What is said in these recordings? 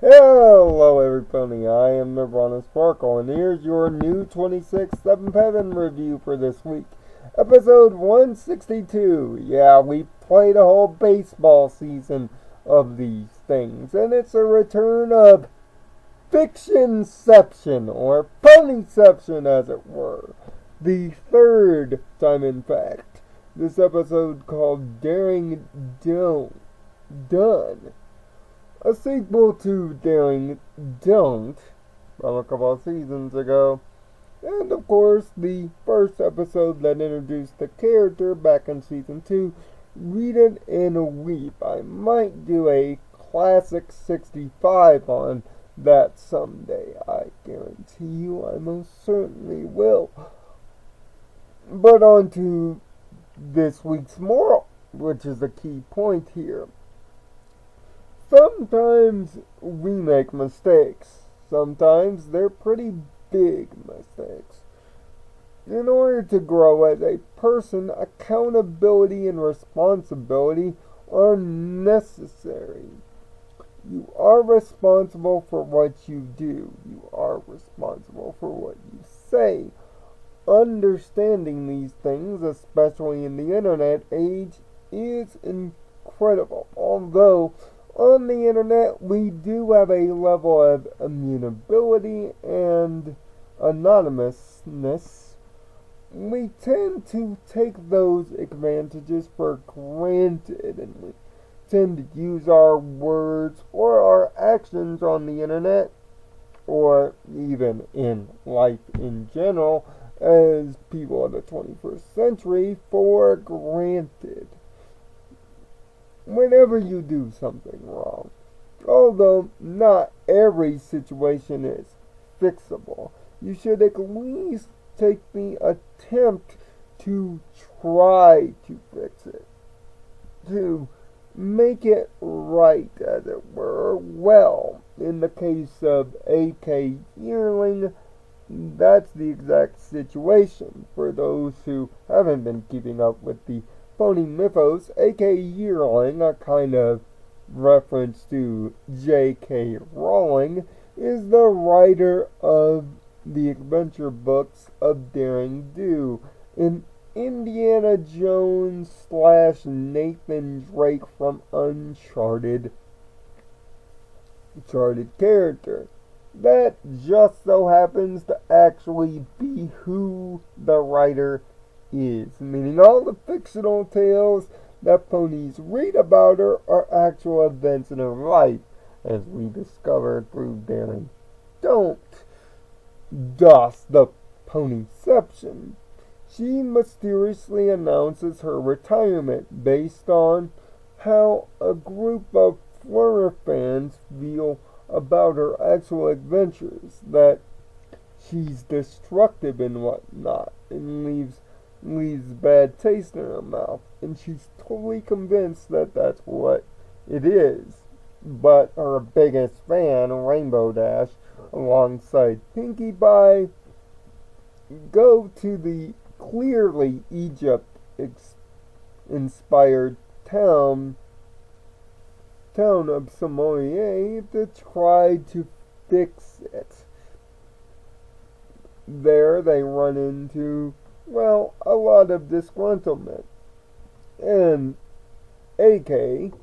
Hello everybody, I am the Nirvana Sparkle, and here's your new 26 7th Heaven review for this week. Episode 162. Yeah, we played a whole baseball season of these things, and it's a return of fictionception, or ponyception as it were. The third time, in fact. This episode called Daring Done. A sequel to Daring Don't from a couple of seasons ago. And of course, the first episode that introduced the character back in season 2, Read It and Weep. I might do a classic 65 on that someday. I guarantee you I most certainly will. But on to this week's moral, which is a key point here. Sometimes we make mistakes. Sometimes they're pretty big mistakes. In order to grow as a person, accountability and responsibility are necessary. You are responsible for what you do. You are responsible for what you say. Understanding these things, especially in the internet age, is incredible. Although on the internet, we do have a level of immutability and anonymousness. We tend to take those advantages for granted, and we tend to use our words or our actions on the internet, or even in life in general, as people of the 21st century, for granted. Whenever you do something wrong, although not every situation is fixable, you should at least take the attempt to try to fix it, to make it right, as it were. Well, in the case of AK Yearling, that's the exact situation. For those who haven't been keeping up with the Pony Mythos, A.K. Yearling, a kind of reference to J.K. Rowling, is the writer of the adventure books of Daring Do, an Indiana Jones / Nathan Drake from Uncharted character. That just so happens to actually be who the writer is, meaning all the fictional tales that ponies read about her are actual events in her life, as we discover through Daring Don't. Thus, the ponyception. She mysteriously announces her retirement based on how a group of former fans feel about her actual adventures, that she's destructive and whatnot, and leaves bad taste in her mouth, and she's totally convinced that that's what it is. But her biggest fan, Rainbow Dash, alongside Pinkie Pie, go to the clearly Egypt-inspired town of Samoyed to try to fix it. There they run into, well, a lot of disgruntlement. And AK,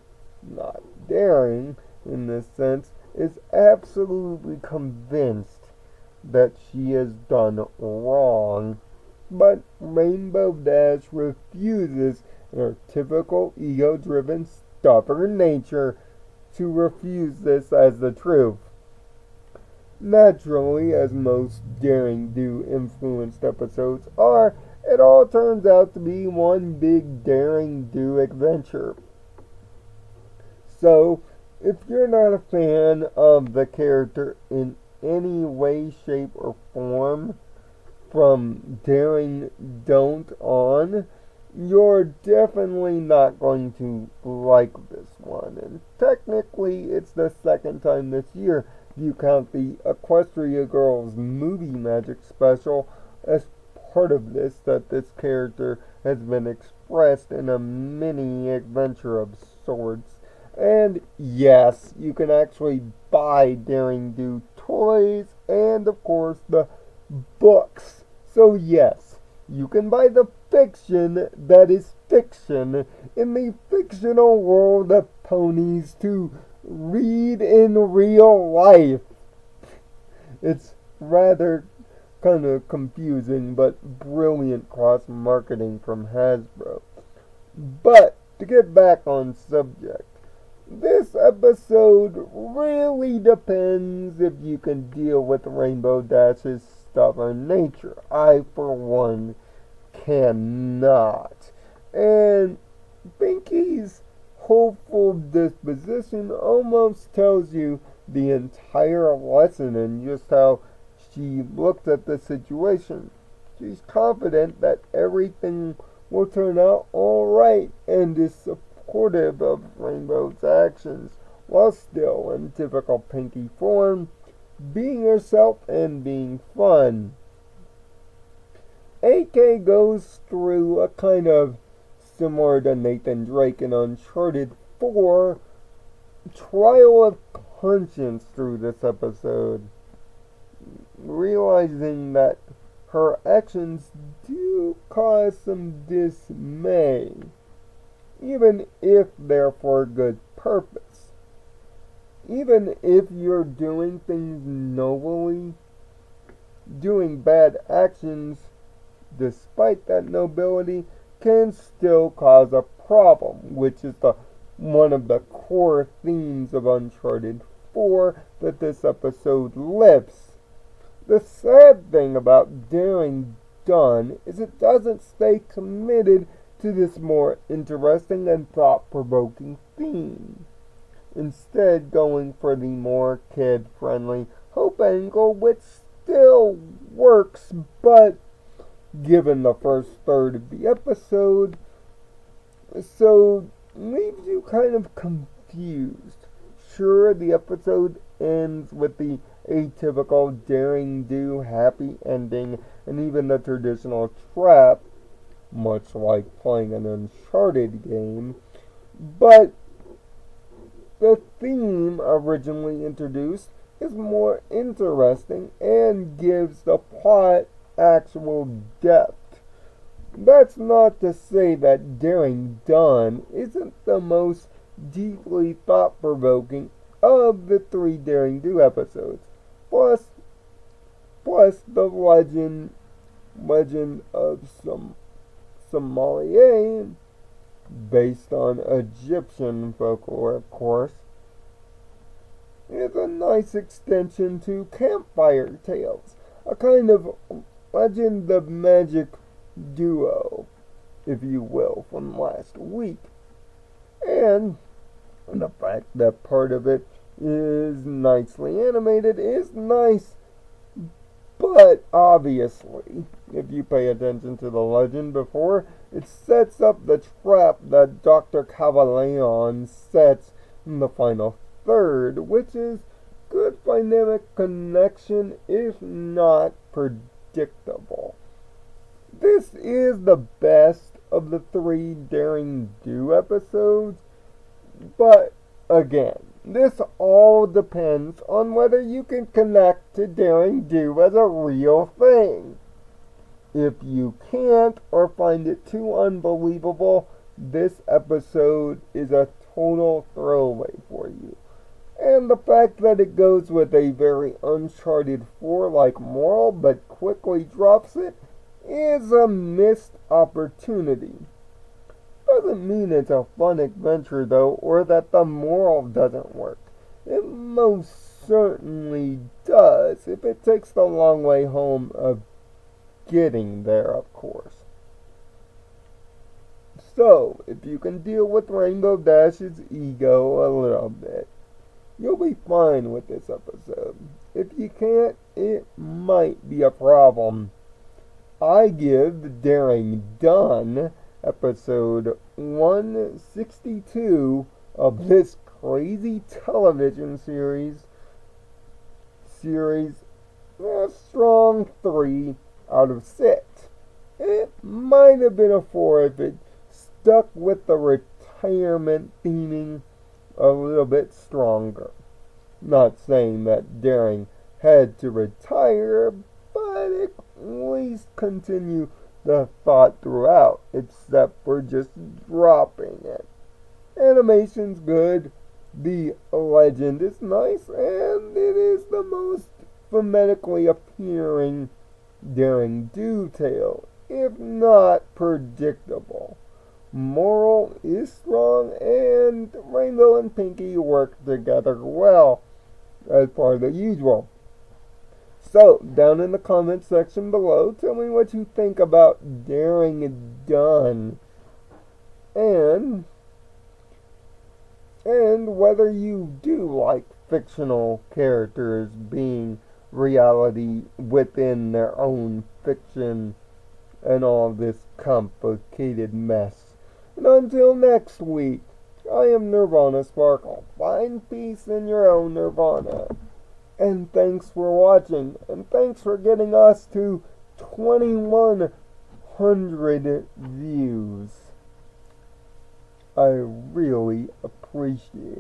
not Daring in this sense, is absolutely convinced that she has done wrong. But Rainbow Dash refuses, in her typical ego-driven, stubborn nature, to refuse this as the truth. Naturally, as most Daring Do influenced episodes are, it all turns out to be one big Daring Do adventure. So, if you're not a fan of the character in any way, shape, or form from Daring Don't on, you're definitely not going to like this one. And technically, it's the second time this year, if you count the Equestria Girls movie magic special as part of this, that this character has been expressed in a mini adventure of sorts. And yes, you can actually buy Daring Do toys and, of course, the books. So yes, you can buy the fiction that is fiction in the fictional world of ponies to read in real life. It's rather kind of confusing, but brilliant cross-marketing from Hasbro. But to get back on subject, this episode really depends if you can deal with Rainbow Dash's stubborn nature. I, for one, cannot. And Pinky's hopeful disposition almost tells you the entire lesson in just how she looks at the situation. She's confident that everything will turn out alright and is supportive of Rainbow's actions, while still, in typical Pinky form, being herself and being fun. AK goes through a kind of similar to Nathan Drake in Uncharted 4 trial of conscience through this episode, realizing that her actions do cause some dismay, even if they're for a good purpose. Even if you're doing things nobly, doing bad actions despite that nobility can still cause a problem, which is one of the core themes of Uncharted 4 that this episode lifts. The sad thing about Daring Done is it doesn't stay committed to this more interesting and thought-provoking theme, instead going for the more kid-friendly hope angle, which still works, but given the first third of the episode, so leaves you kind of confused. Sure, the episode ends with the atypical Daring Do happy ending and even the traditional trap, much like playing an Uncharted game, but the theme originally introduced is more interesting and gives the plot actual depth. That's not to say that Daring Done isn't the most deeply thought-provoking of the 3 Daring Do episodes. Plus the legend of Somalia, based on Egyptian folklore, of course, is a nice extension to Campfire Tales, a kind of Legend of Magic duo, if you will, from last week. And the fact that part of it is nicely animated is nice, but obviously, if you pay attention to the legend before, it sets up the trap that Dr. Cavaleon sets in the final third, which is good dynamic connection, if not predictable. This is the best of the 3 Daring Do episodes, but again, this all depends on whether you can connect to Daring Do as a real thing. If you can't or find it too unbelievable, this episode is a total throwaway for you. And the fact that it goes with a very Uncharted 4-like moral but quickly drops it is a missed opportunity. Doesn't mean it's a fun adventure though, or that the moral doesn't work. It most certainly does, if it takes the long way home of getting there, of course. So, if you can deal with Rainbow Dash's ego a little bit, you'll be fine with this episode. If you can't, it might be a problem. I give Daring Done episode 162 of this crazy television series a strong 3 out of 6. It might have been a 4 if it stuck with the retirement theming a little bit stronger. Not saying that Daring had to retire, but at least continue the thought throughout, except for just dropping it. Animation's good, the legend is nice, and it is the most phonetically appearing Daring Do tale, if not predictable. Moral is strong, and Rainbow and Pinky work together well, as part of the usual. So, down in the comment section below, tell me what you think about Daring Done, and whether you do like fictional characters being reality within their own fiction and all this complicated mess. And until next week, I am Nirvana Sparkle. Find peace in your own Nirvana. And thanks for watching. And thanks for getting us to 2,100 views. I really appreciate it.